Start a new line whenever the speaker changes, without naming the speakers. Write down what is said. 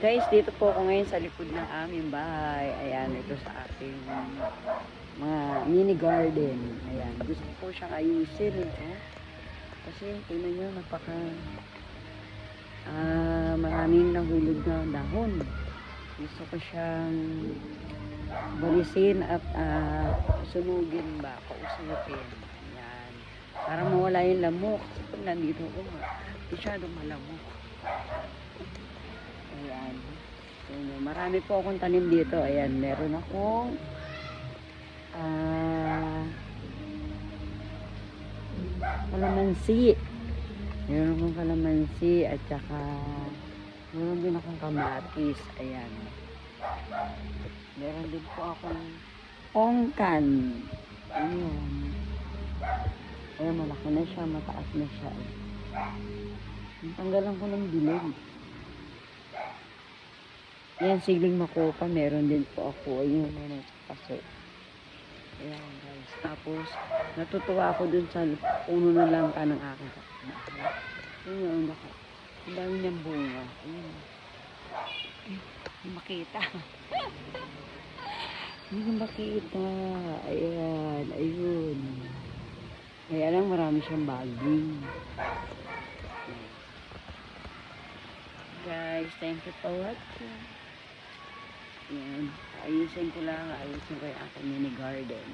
Guys, dito po ako ngayon sa likod ng aming bahay. Ayan, ito sa ating mga mini garden. Ayan, gusto ko siyang ayusin. Kasi tingnan nyo, maraming nahulog na dahon. Gusto ko siyang balisin at sunugin ba, kausapin. Ayan, para mawala yung lamok. Kasi pag nandito ko, masyadong malamok. Ayan. So, marami po akong tanim dito. Ayan, meron akong kalamansi. Meron akong kalamansi at saka meron din akong kamatis. Ayan. Meron din po akong ongkan. Ayan. Ayan, malaki na siya. Mataas na siya. Tanggalan ko ng bilog. Ayan, sigling makopa. Meron din po ako. Ayun, meron sa paso. Ayan, guys. Tapos, natutuwa ako dun sa puno na langka ng aking kapatid. Ayun, ang dami niyang bunga. Ayun. Hindi makita. Hindi makita. Ayan, ayun. Kaya lang marami siyang baging. Guys, thank you for watching. Ayan, ayusin ko yung aking mini garden.